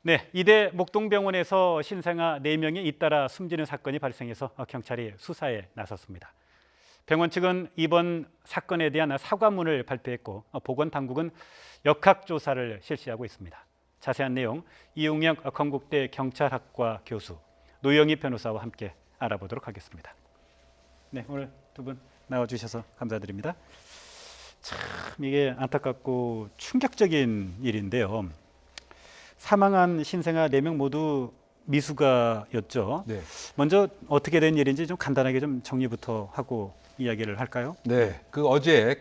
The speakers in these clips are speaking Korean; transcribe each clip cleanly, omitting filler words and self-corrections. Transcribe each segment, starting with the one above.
네, 이대 목동병원에서 신생아 4명이 잇따라 숨지는 사건이 발생해서 경찰이 수사에 나섰습니다. 병원 측은 이번 사건에 대한 사과문을 발표했고 보건당국은 역학조사를 실시하고 있습니다. 자세한 내용 이용혁 건국대 경찰학과 교수, 노영희 변호사와 함께 알아보도록 하겠습니다. 네, 오늘 두 분 나와주셔서 감사드립니다. 참 이게 안타깝고 충격적인 일인데요. 사망한 신생아 4명 모두 미숙아였죠. 네. 먼저 어떻게 된 일인지 좀 간단하게 좀 정리부터 하고 이야기를 할까요? 네. 어제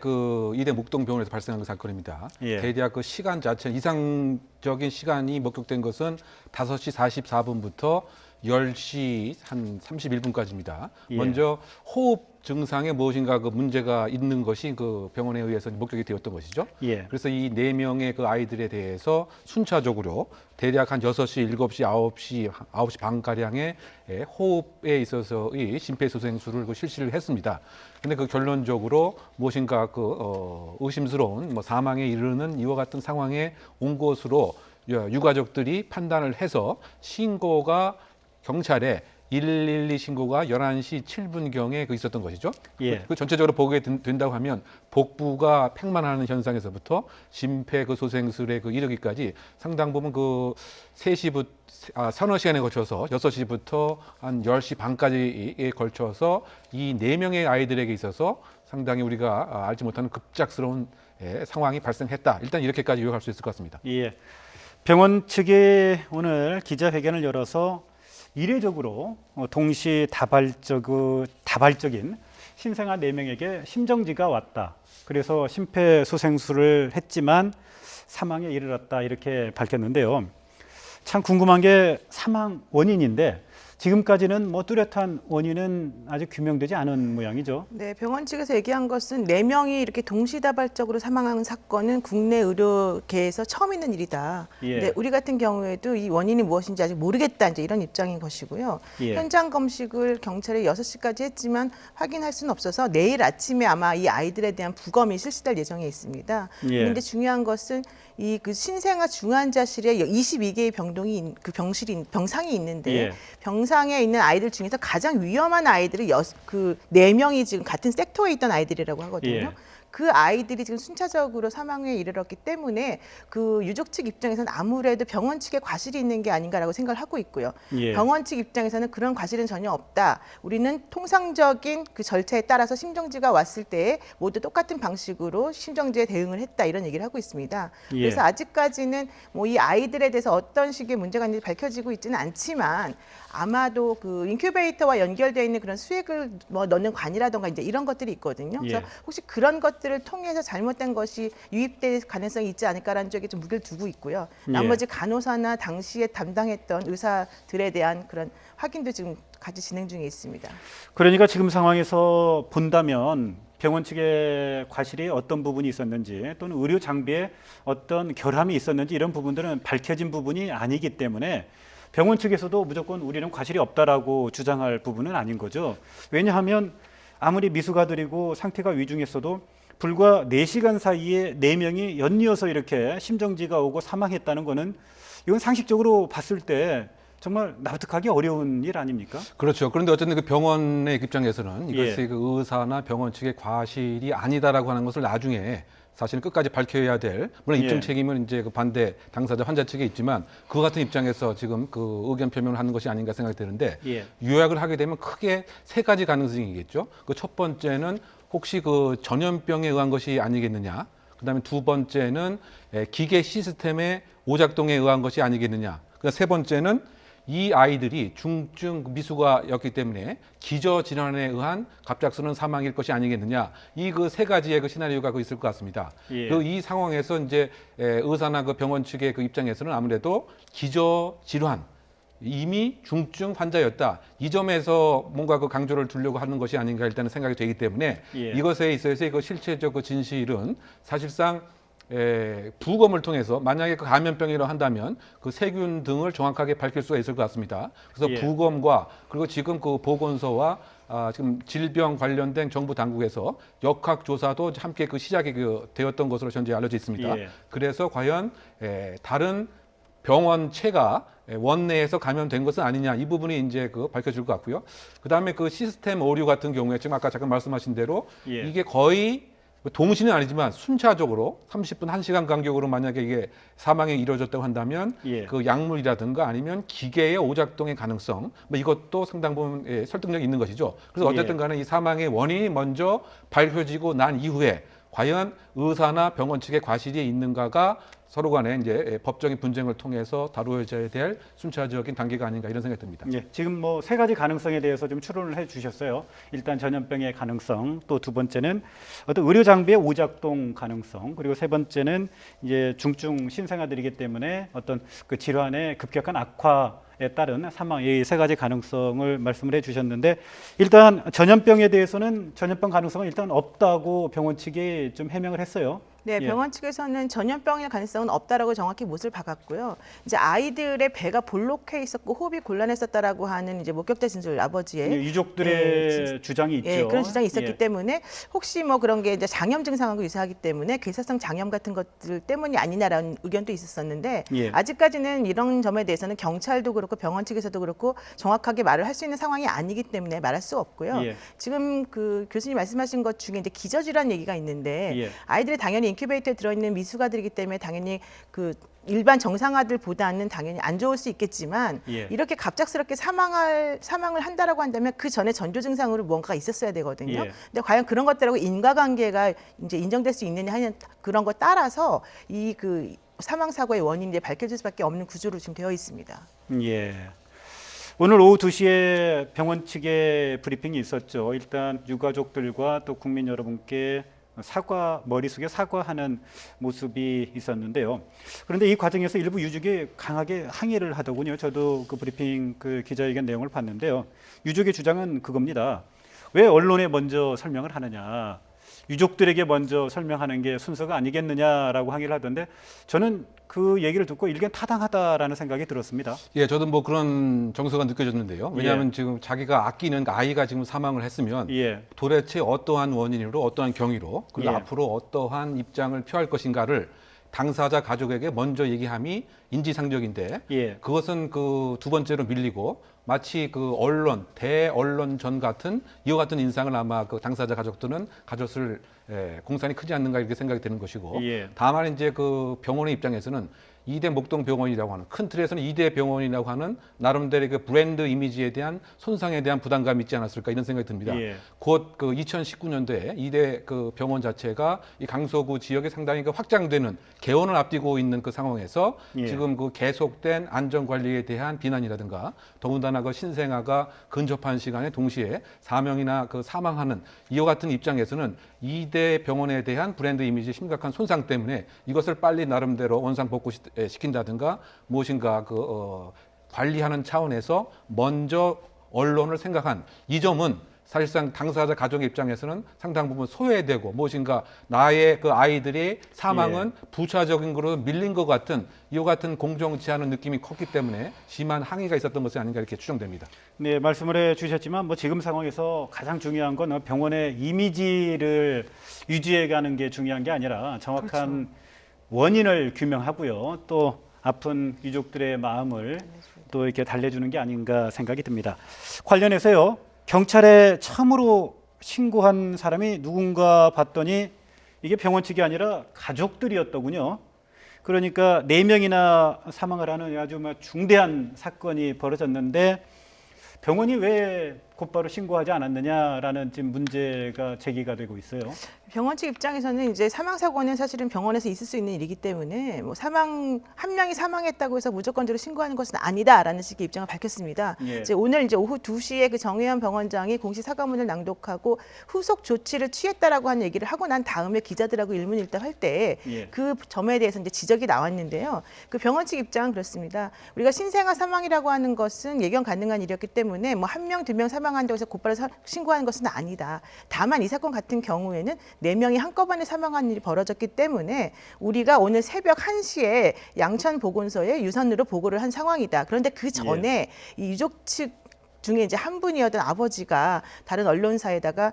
이대 목동병원에서 발생한 그 사건입니다. 예. 대략 그 시간 자체 이상적인 시간이 목격된 것은 5시 44분부터 10시 한 31분까지입니다. 예. 먼저 호흡 증상에 무엇인가 그 문제가 있는 것이 그 병원에 의해서 목격이 되었던 것이죠. 예. 그래서 이 4명의 그 아이들에 대해서 순차적으로 대략 한 6시, 7시, 9시 반가량의 호흡에 있어서의 심폐소생술을 실시를 했습니다. 근데 결론적으로 무엇인가 의심스러운 사망에 이르는 이와 같은 상황에 온 것으로 유가족들이 판단을 해서 신고가 경찰에 112 신고가 11시 7분경에 있었던 것이죠. 예. 전체적으로 보게 된다고 하면 복부가 팽만하는 현상에서부터 심폐소생술에 이르기까지 상당 부분 3시부터 서너 시간에 걸쳐서 6시부터 한 10시 반까지에 걸쳐서 이 4명의 아이들에게 있어서 상당히 우리가 알지 못하는 급작스러운 상황이 발생했다. 일단 이렇게까지 요약할 수 있을 것 같습니다. 예. 병원 측이 오늘 기자회견을 열어서 이례적으로 다발적인 신생아 4명에게 심정지가 왔다. 그래서 심폐소생술을 했지만 사망에 이르렀다 이렇게 밝혔는데요. 참 궁금한 게 사망 원인인데 지금까지는 뚜렷한 원인은 아직 규명되지 않은 모양이죠. 네, 병원 측에서 얘기한 것은 4명이 이렇게 동시다발적으로 사망한 사건은 국내 의료계에서 처음 있는 일이다. 예. 근데 우리 같은 경우에도 이 원인이 무엇인지 아직 모르겠다. 이제 이런 입장인 것이고요. 예. 현장 검식을 경찰이 6시까지 했지만 확인할 수는 없어서 내일 아침에 아마 이 아이들에 대한 부검이 실시될 예정에 있습니다. 예. 그런데 중요한 것은 이 신생아 중환자실에 22개의 병상이 있는데 예. 병상에 있는 아이들 중에서 가장 위험한 아이들이 4명이 지금 같은 섹터에 있던 아이들이라고 하거든요. 예. 그 아이들이 지금 순차적으로 사망에 이르렀기 때문에 유족 측 입장에서는 아무래도 병원 측에 과실이 있는 게 아닌가라고 생각을 하고 있고요. 예. 병원 측 입장에서는 그런 과실은 전혀 없다. 우리는 통상적인 절차에 따라서 심정지가 왔을 때 모두 똑같은 방식으로 심정지에 대응을 했다. 이런 얘기를 하고 있습니다. 예. 그래서 아직까지는 이 아이들에 대해서 어떤 식의 문제가 있는지 밝혀지고 있지는 않지만 아마도 인큐베이터와 연결되어 있는 그런 수액을 넣는 관이라던가 이제 이런 것들이 있거든요. 그래서 예. 혹시 그런 것들을 통해서 잘못된 것이 유입될 가능성이 있지 않을까라는 쪽에 좀 무게를 두고 있고요. 예. 나머지 간호사나 당시에 담당했던 의사들에 대한 그런 확인도 지금 같이 진행 중에 있습니다. 그러니까 지금 상황에서 본다면 병원 측의 과실이 어떤 부분이 있었는지 또는 의료 장비에 어떤 결함이 있었는지 이런 부분들은 밝혀진 부분이 아니기 때문에 병원 측에서도 무조건 우리는 과실이 없다라고 주장할 부분은 아닌 거죠. 왜냐하면 아무리 미숙아들이고 상태가 위중했어도 불과 4시간 사이에 4명이 연이어서 이렇게 심정지가 오고 사망했다는 거는 이건 상식적으로 봤을 때 정말 납득하기 어려운 일 아닙니까? 그렇죠. 그런데 어쨌든 병원의 입장에서는 이것이 예. 의사나 병원 측의 과실이 아니다라고 하는 것을 나중에 사실은 끝까지 밝혀야 될, 물론 입증 예. 책임은 이제 반대 당사자 환자 측에 있지만 그 같은 입장에서 지금 의견 표명을 하는 것이 아닌가 생각이 드는데 예. 요약을 하게 되면 크게 3가지 가능성이겠죠. 첫 번째는 혹시 전염병에 의한 것이 아니겠느냐. 그다음에 2번째는 기계 시스템의 오작동에 의한 것이 아니겠느냐. 그다음 3번째는 이 아이들이 중증 미숙아였기 때문에 기저질환에 의한 갑작스러운 사망일 것이 아니겠느냐. 이 3가지의 시나리오가 있을 것 같습니다. 예. 이 상황에서 이제 의사나 병원 측의 입장에서는 아무래도 기저질환, 이미 중증 환자였다. 이 점에서 뭔가 강조를 두려고 하는 것이 아닌가 일단은 생각이 되기 때문에 예. 이것에 있어서 실체적 진실은 사실상 부검을 통해서 만약에 감염병이라고 한다면 세균 등을 정확하게 밝힐 수가 있을 것 같습니다. 그래서 예. 부검과 그리고 지금 보건소와 지금 질병 관련된 정부 당국에서 역학조사도 함께 시작이 되었던 것으로 현재 알려져 있습니다. 예. 그래서 과연 다른 병원체가 원내에서 감염된 것은 아니냐 이 부분이 이제 그 밝혀질 것 같고요. 그다음에 그 시스템 오류 같은 경우에 지금 아까 잠깐 말씀하신 대로 예. 이게 거의 동시는 아니지만 순차적으로 30분, 1시간 간격으로 만약에 이게 사망이 이루어졌다고 한다면 예. 그 약물이라든가 아니면 기계의 오작동의 가능성 뭐 이것도 상당 부분 설득력이 있는 것이죠. 그래서 어쨌든 간에 이 사망의 원인이 먼저 밝혀지고 난 이후에 과연 의사나 병원 측의 과실이 있는가가 서로 간에 이제 법적인 분쟁을 통해서 다루어져야 될 순차적인 단계가 아닌가 이런 생각이 듭니다. 예, 지금 뭐 세 가지 가능성에 대해서 좀 추론을 해주셨어요. 일단 전염병의 가능성, 또 두 번째는 어떤 의료 장비의 오작동 가능성, 그리고 세 번째는 이제 중증 신생아들이기 때문에 어떤 그 질환의 급격한 악화에 따른 사망, 이 세 가지 가능성을 말씀을 해주셨는데 일단 전염병에 대해서는 전염병 가능성은 일단 없다고 병원 측이 좀 해명을 했어요. 네, 예. 병원 측에서는 전염병의 가능성은 없다라고 정확히 못을 박았고요. 이제 아이들의 배가 볼록해 있었고 호흡이 곤란했었다라고 하는 이제 목격자 진술 아버지의 유족들의 주장이 있죠. 예, 그런 주장이 있었기 예. 때문에 혹시 뭐 그런 게 이제 장염 증상하고 유사하기 때문에 괴사성 장염 같은 것들 때문이 아니냐라는 의견도 있었었는데 예. 아직까지는 이런 점에 대해서는 경찰도 그렇고 병원 측에서도 그렇고 정확하게 말을 할 수 있는 상황이 아니기 때문에 말할 수 없고요. 예. 지금 그 교수님 말씀하신 것 중에 이제 기저질환 얘기가 있는데 예. 아이들이 당연히 인큐베이터에 들어있는 미숙아들이기 때문에 당연히 그 일반 정상아들보다는 당연히 안 좋을 수 있겠지만 예. 이렇게 갑작스럽게 사망을 한다라고 한다면 그 전에 전조 증상으로 뭔가가 있었어야 되거든요. 예. 근데 과연 그런 것들하고 인과관계가 이제 인정될 수 있느냐 하는 그런 거 따라서 이 그 사망 사고의 원인이 이제 밝혀질 수밖에 없는 구조로 지금 되어 있습니다. 예. 오늘 오후 2시에 병원 측의 브리핑이 있었죠. 일단 유가족들과 또 국민 여러분께 머릿속에 사과하는 모습이 있었는데요. 그런데 이 과정에서 일부 유족이 강하게 항의를 하더군요. 저도 그 브리핑 그 기자회견 내용을 봤는데요. 유족의 주장은 그겁니다. 왜 언론에 먼저 설명을 하느냐. 유족들에게 먼저 설명하는 게 순서가 아니겠느냐라고 항의를 하던데 저는 그 얘기를 듣고 일견 타당하다라는 생각이 들었습니다. 예, 저도 뭐 그런 정서가 느껴졌는데요. 왜냐하면 지금 자기가 아끼는 아이가 지금 사망을 했으면 예. 도대체 어떠한 원인으로 어떠한 경위로 그리고 예. 앞으로 어떠한 입장을 표할 것인가를 당사자 가족에게 먼저 얘기함이 인지상정인데 예. 그것은 그 두 번째로 밀리고 마치 그 언론, 대언론전 같은 이와 같은 인상을 아마 그 당사자 가족들은 가졌을 공산이 크지 않는가 이렇게 생각이 되는 것이고 예. 다만 이제 그 병원의 입장에서는 2대 목동병원이라고 하는 큰 틀에서는 2대 병원이라고 하는 나름대로의 그 브랜드 이미지에 대한 손상에 대한 부담감이 있지 않았을까 이런 생각이 듭니다. 예. 곧 그 2019년도에 2대 그 병원 자체가 이 강서구 지역에 상당히 그 확장되는 개원을 앞두고 있는 그 상황에서 예. 지금 그 계속된 안전 관리에 대한 비난이라든가 더군다나 그 신생아가 근접한 시간에 동시에 4명이나 그 사망하는 이와 같은 입장에서는 2대 병원에 대한 브랜드 이미지 심각한 손상 때문에 이것을 빨리 나름대로 원상복구 시킨다든가 무엇인가 관리하는 차원에서 먼저 언론을 생각한 이 점은 사실상 당사자 가족의 입장에서는 상당 부분 소외되고 무엇인가 나의 그 아이들의 사망은 부차적인 거로 밀린 것 같은 이와 같은 공정치 않은 느낌이 컸기 때문에 심한 항의가 있었던 것이 아닌가 이렇게 추정됩니다. 네, 말씀을 해주셨지만 뭐 지금 상황에서 가장 중요한 건 병원의 이미지를 유지해가는 게 중요한 게 아니라 정확한 그렇죠. 원인을 규명하고요. 또 아픈 유족들의 마음을 또 이렇게 달래주는 게 아닌가 생각이 듭니다. 관련해서요. 경찰에 처음으로 신고한 사람이 누군가 봤더니 이게 병원 측이 아니라 가족들이었더군요. 그러니까 4명이나 사망을 하는 아주 중대한 사건이 벌어졌는데 병원이 왜 곧바로 신고하지 않았느냐라는 지금 문제가 제기가 되고 있어요. 병원 측 입장에서는 이제 사망 사고는 사실은 병원에서 있을 수 있는 일이기 때문에 뭐 한 명이 사망했다고 해서 무조건적으로 신고하는 것은 아니다라는 식의 입장을 밝혔습니다. 예. 이제 오늘 이제 오후 2시에 그 정혜연 병원장이 공식 사과문을 낭독하고 후속 조치를 취했다라고 하는 얘기를 하고 난 다음에 기자들하고 일문일답할 때 그 점에 대해서 이제 지적이 나왔는데요. 그 병원 측 입장은 그렇습니다. 우리가 신생아 사망이라고 하는 것은 예견 가능한 일이었기 때문에 뭐 1명, 2명 사망한다고 해서 곧바로 신고하는 것은 아니다. 다만 이 사건 같은 경우에는 4명이 한꺼번에 사망한 일이 벌어졌기 때문에 우리가 오늘 새벽 1시에 양천보건소에 유선으로 보고를 한 상황이다. 그런데 그 전에 이 유족 측 중에 이제 한 분이었던 아버지가 다른 언론사에다가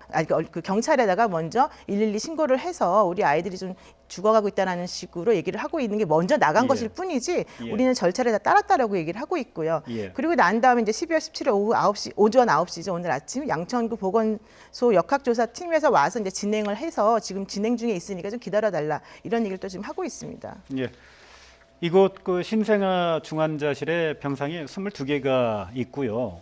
그 경찰에다가 먼저 112 신고를 해서 우리 아이들이 좀 죽어가고 있다는 식으로 얘기를 하고 있는 게 먼저 나간 예. 것일 뿐이지 예. 우리는 절차를 다 따랐다라고 얘기를 하고 있고요. 예. 그리고 난 다음에 이제 12월 17일 오전 9시죠. 오늘 아침 양천구 보건소 역학조사팀에서 와서 이제 진행을 해서 지금 진행 중에 있으니까 좀 기다려달라 이런 얘기를 또 지금 하고 있습니다. 예. 이곳 그 신생아 중환자실에 병상이 22개가 있고요.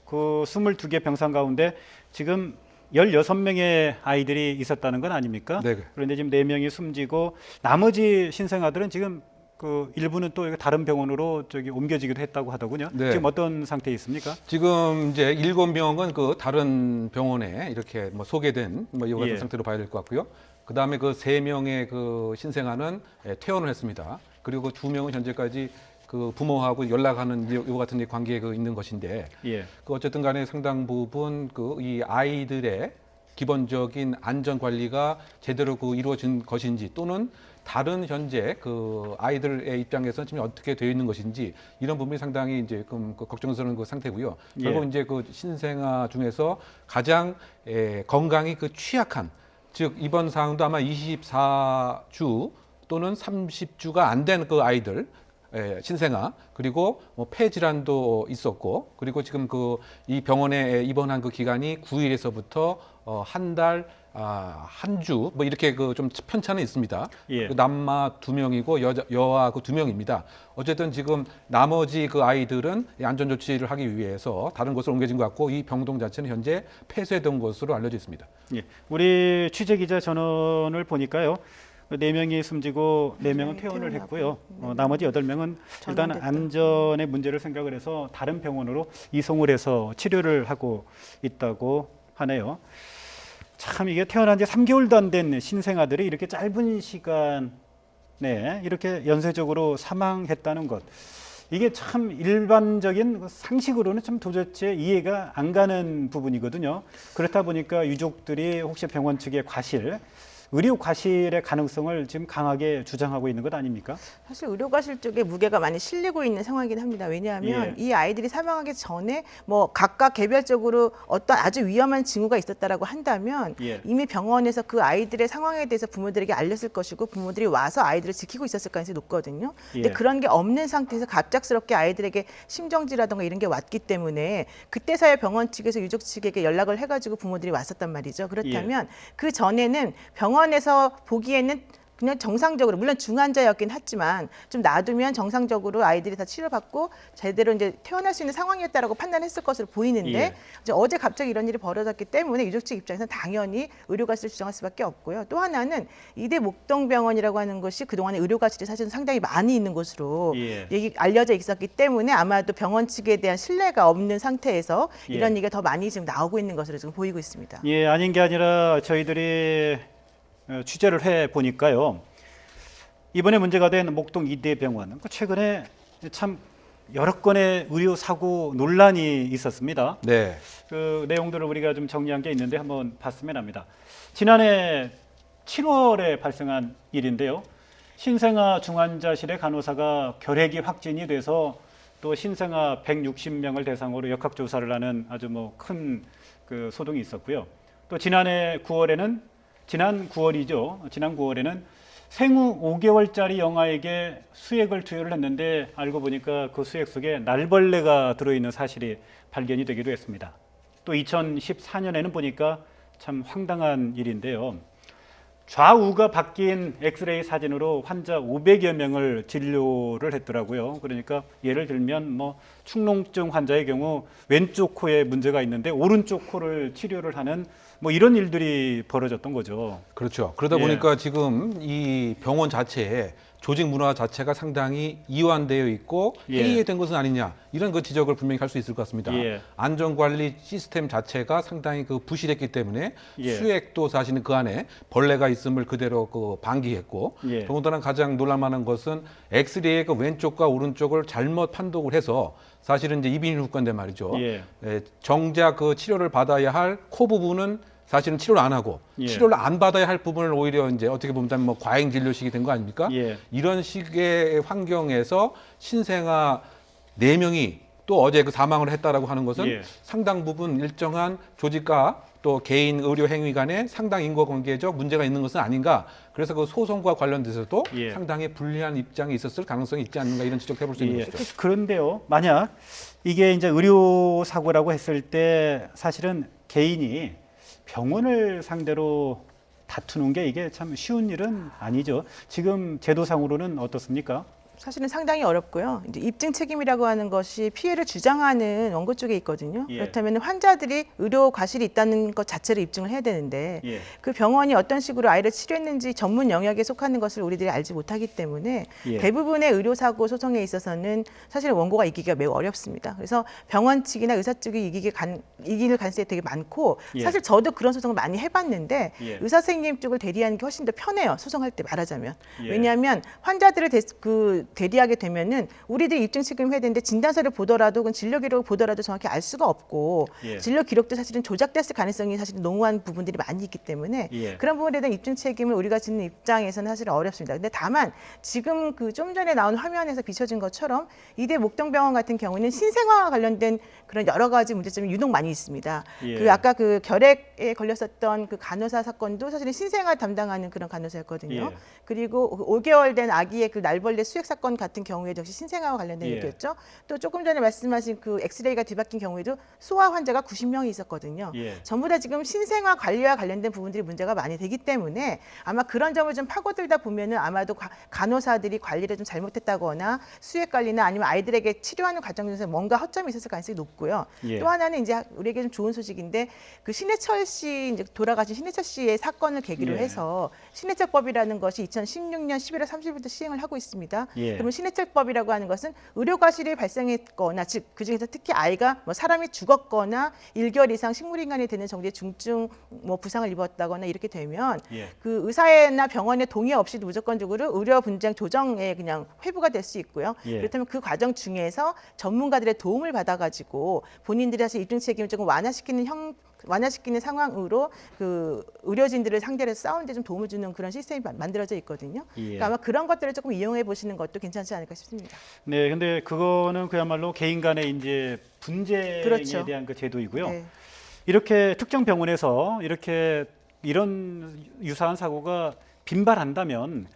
그 22개 병상 가운데 지금 16명의 아이들이 있었다는 건 아닙니까? 네. 그런데 지금 4명이 숨지고 나머지 신생아들은 지금 그 일부는 또 다른 병원으로 저기 옮겨지기도 했다고 하더군요. 네. 지금 어떤 상태에 있습니까? 지금 이제 7명은 그 다른 병원에 이렇게 뭐 소개된 뭐 이와 같은 예. 상태로 봐야 될 것 같고요. 그 다음에 그 3명의 그 신생아는 퇴원을 했습니다. 그리고 2명은 현재까지 그 부모하고 연락하는 이와 같은 관계에 있는 것인데, 예. 그 어쨌든 간에 상당 부분 그 이 아이들의 기본적인 안전 관리가 제대로 그 이루어진 것인지 또는 다른 현재 그 아이들의 입장에서는 지금 어떻게 되어 있는 것인지 이런 부분이 상당히 이제 그 걱정스러운 그 상태고요. 예. 결국 이제 그 신생아 중에서 가장 건강이 그 취약한, 즉 입원 사항도 아마 24주 또는 30주가 안 된 그 아이들, 신생아, 그리고 뭐 폐질환도 있었고, 그리고 지금 그 이 병원에 입원한 그 기간이 9일에서부터 한 달, 한 주, 뭐 이렇게 그 좀 편차는 있습니다. 예. 그 남마 2명이고 여아 그 2명입니다. 어쨌든 지금 나머지 그 아이들은 안전 조치를 하기 위해서 다른 곳으로 옮겨진 것 같고, 이 병동 자체는 현재 폐쇄된 것으로 알려져 있습니다. 예. 우리 취재 기자 전원을 보니까요. 4명이 숨지고 4명은 퇴원을 했고요. 나머지 8명은 일단 안전의 문제를 생각을 해서 다른 병원으로 이송을 해서 치료를 하고 있다고 하네요. 참 이게 태어난 지 3개월도 안 된 신생아들이 이렇게 짧은 시간에 이렇게 연쇄적으로 사망했다는 것. 이게 참 일반적인 상식으로는 참 도대체 이해가 안 가는 부분이거든요. 그렇다 보니까 유족들이 혹시 병원 측의 과실, 의료 과실의 가능성을 지금 강하게 주장하고 있는 것 아닙니까? 사실 의료과실 쪽에 무게가 많이 실리고 있는 상황이긴 합니다. 왜냐하면 예. 이 아이들이 사망하기 전에 뭐 각각 개별적으로 어떤 아주 위험한 징후가 있었다라고 한다면 예. 이미 병원에서 그 아이들의 상황에 대해서 부모들에게 알렸을 것이고 부모들이 와서 아이들을 지키고 있었을 가능성이 높거든요. 근데 예. 그런 게 없는 상태에서 갑작스럽게 아이들에게 심정지라든가 이런 게 왔기 때문에 그때서야 병원 측에서 유족 측에게 연락을 해가지고 부모들이 왔었단 말이죠. 그렇다면 그 전에는 병원에서 보기에는 그냥 정상적으로, 물론 중환자였긴 했지만 좀 놔두면 정상적으로 아이들이 다 치료받고 제대로 이제 태어날 수 있는 상황이었다라고 판단했을 것으로 보이는데 예. 이제 어제 갑자기 이런 일이 벌어졌기 때문에 유족 측 입장에서는 당연히 의료과실을 주장할 수밖에 없고요. 또 하나는 이대 목동병원이라고 하는 것이 그동안에 의료과실이 사실은 상당히 많이 있는 곳으로 예. 알려져 있었기 때문에 아마도 병원 측에 대한 신뢰가 없는 상태에서 예. 이런 얘기가 더 많이 지금 나오고 있는 것으로 지금 보이고 있습니다. 예, 아닌 게 아니라 저희들이 취재를 해 보니까요. 이번에 문제가 된 목동 이대병원, 최근에 참 여러 건의 의료 사고 논란이 있었습니다. 네. 그 내용들을 우리가 좀 정리한 게 있는데 한번 봤으면 합니다. 지난해 7월에 발생한 일인데요. 신생아 중환자실의 간호사가 결핵이 확진이 돼서 또 신생아 160명을 대상으로 역학조사를 하는 아주 뭐 큰 그 소동이 있었고요. 또 지난해 9월에는 지난 9월에는 생후 5개월짜리 영아에게 수액을 투여를 했는데 알고 보니까 그 수액 속에 날벌레가 들어있는 사실이 발견이 되기도 했습니다. 또 2014년에는 보니까 참 황당한 일인데요. 좌우가 바뀐 엑스레이 사진으로 환자 500여 명을 진료를 했더라고요. 그러니까 예를 들면 뭐 축농증 환자의 경우 왼쪽 코에 문제가 있는데 오른쪽 코를 치료를 하는 뭐 이런 일들이 벌어졌던 거죠. 그렇죠. 그러다 예. 보니까 지금 이 병원 자체에 조직 문화 자체가 상당히 이완되어 있고 예. 해이해된 것은 아니냐, 이런 그 지적을 분명히 할 수 있을 것 같습니다. 예. 안전관리 시스템 자체가 상당히 그 부실했기 때문에 예. 수액도 사실은 그 안에 벌레가 있음을 그대로 그 방기했고, 예. 더군다나 가장 놀랄만한 것은 엑스레이의 그 왼쪽과 오른쪽을 잘못 판독을 해서 사실은 이제 이비인후 후과인데 말이죠. 예. 정작 그 치료를 받아야 할 코 부분은 사실은 치료를 안 하고 예. 치료를 안 받아야 할 부분을 오히려 이제 어떻게 보면 뭐 과잉 진료식이 된 거 아닙니까? 예. 이런 식의 환경에서 신생아 4명이 또 어제 그 사망을 했다라고 하는 것은 예. 상당 부분 일정한 조직과 또 개인 의료 행위 간에 상당 인과관계적 문제가 있는 것은 아닌가. 그래서 그 소송과 관련돼서도 예. 상당히 불리한 입장이 있었을 가능성이 있지 않는가 이런 지적해 볼 수 있는 예. 것이죠. 그런데요, 만약 이게 이제 의료 사고라고 했을 때 사실은 개인이 병원을 상대로 다투는 게 이게 참 쉬운 일은 아니죠. 지금 제도상으로는 어떻습니까? 사실은 상당히 어렵고요. 이제 입증 책임이라고 하는 것이 피해를 주장하는 원고 쪽에 있거든요. 예. 그렇다면 환자들이 의료 과실이 있다는 것 자체를 입증을 해야 되는데 예. 그 병원이 어떤 식으로 아이를 치료했는지 전문 영역에 속하는 것을 우리들이 알지 못하기 때문에 예. 대부분의 의료사고 소송에 있어서는 사실 원고가 이기기가 매우 어렵습니다. 그래서 병원 측이나 의사 측이 이길 가능성이 되게 많고 예. 사실 저도 그런 소송을 많이 해봤는데 예. 의사 선생님 쪽을 대리하는 게 훨씬 더 편해요. 소송할 때 말하자면. 예. 왜냐하면 환자들을 대리하게 되면은 우리들이 입증 책임을 해야 되는데 진단서를 보더라도 그 진료 기록을 보더라도 정확히 알 수가 없고 예. 진료 기록도 사실은 조작됐을 가능성이 사실은 농후한 부분들이 많이 있기 때문에 예. 그런 부분에 대한 입증 책임을 우리가 짓는 입장에서는 사실 어렵습니다. 근데 다만 지금 그 좀 전에 나온 화면에서 비춰진 것처럼 이대 목동병원 같은 경우는 신생아와 관련된 그런 여러 가지 문제점이 유독 많이 있습니다. 예. 그 아까 그 결핵에 걸렸었던 그 간호사 사건도 사실은 신생아 담당하는 그런 간호사였거든요. 예. 그리고 5개월 된 아기의 그 날벌레 수액 사건 같은 경우에도 역시 신생아와 관련된 예. 얘기였죠. 또 조금 전에 말씀하신 그 엑스레이가 뒤바뀐 경우에도 소아 환자가 90명이 있었거든요. 예. 전부 다 지금 신생아 관리와 관련된 부분들이 문제가 많이 되기 때문에 아마 그런 점을 좀 파고들다 보면은 아마도 간호사들이 관리를 좀 잘못했다거나 수액 관리나 아니면 아이들에게 치료하는 과정에서 뭔가 허점이 있었을 가능성이 높고요. 예. 또 하나는 이제 우리에게 좀 좋은 소식인데 그 신해철 씨 이제 돌아가신 신해철 씨의 사건을 계기로 예. 해서 신해철법이라는 것이 2016년 11월 30일부터 시행을 하고 있습니다. 예. 그러면 신해철법이라고 하는 것은 의료 과실이 발생했거나 즉 그중에서 특히 아이가 뭐 사람이 죽었거나 1개월 이상 식물인간이 되는 정도의 중증 뭐 부상을 입었다거나 이렇게 되면 예. 그 의사나 병원의 동의 없이도 무조건적으로 의료 분쟁 조정에 그냥 회부가 될 수 있고요. 예. 그렇다면 그 과정 중에서 전문가들의 도움을 받아가지고 본인들이 사실 입증 책임을 조금 완화시키는 상황으로 그 의료진들을 상대로 해서 싸우는데 좀 도움을 주는 그런 시스템이 만들어져 있거든요. 예. 그러니까 아마 그런 것들을 조금 이용해 보시는 것도 괜찮지 않을까 싶습니다. 네, 근데 그거는 그야말로 개인 간의 이제 분쟁에 그렇죠. 대한 그 제도이고요. 네. 이렇게 특정 병원에서 이렇게 이런 유사한 사고가 빈발한다면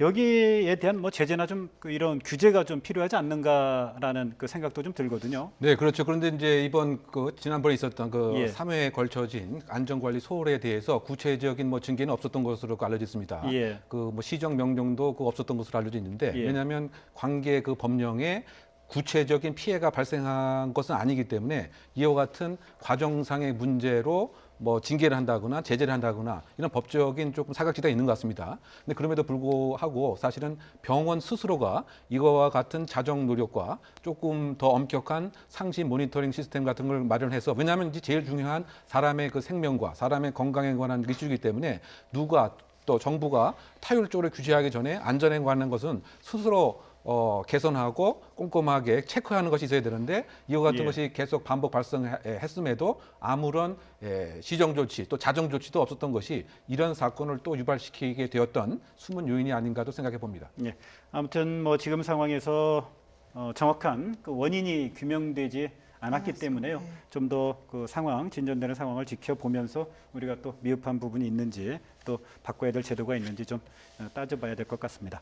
여기에 대한 뭐 제재나 좀 이런 규제가 좀 필요하지 않는가라는 그 생각도 좀 들거든요. 네, 그렇죠. 그런데 이제 이번 그 지난번에 있었던 그 예. 3회에 걸쳐진 안전관리 소홀에 대해서 구체적인 뭐 징계는 없었던 것으로 알려져 있습니다. 예. 그 뭐 시정 명령도 그 없었던 것으로 알려져 있는데 예. 왜냐하면 관계 그 법령에 구체적인 피해가 발생한 것은 아니기 때문에 이와 같은 과정상의 문제로 뭐 징계를 한다거나 제재를 한다거나 이런 법적인 조금 사각지대가 있는 것 같습니다. 근데 그럼에도 불구하고 사실은 병원 스스로가 이거와 같은 자정 노력과 조금 더 엄격한 상시 모니터링 시스템 같은 걸 마련해서 왜냐하면 이제 제일 중요한 사람의 그 생명과 사람의 건강에 관한 이슈이기 때문에 누가 또 정부가 타율적으로 규제하기 전에 안전에 관한 것은 스스로 개선하고 꼼꼼하게 체크하는 것이 있어야 되는데 이와 같은 예. 것이 계속 반복 발생했음에도 아무런 시정 조치 또 자정 조치도 없었던 것이 이런 사건을 또 유발시키게 되었던 숨은 요인이 아닌가도 생각해 봅니다. 예. 아무튼 뭐 지금 상황에서 정확한 그 원인이 규명되지 않았기 때문에요. 네. 좀 더 그 상황 진전되는 상황을 지켜보면서 우리가 또 미흡한 부분이 있는지 또 바꿔야 될 제도가 있는지 좀 따져봐야 될 것 같습니다.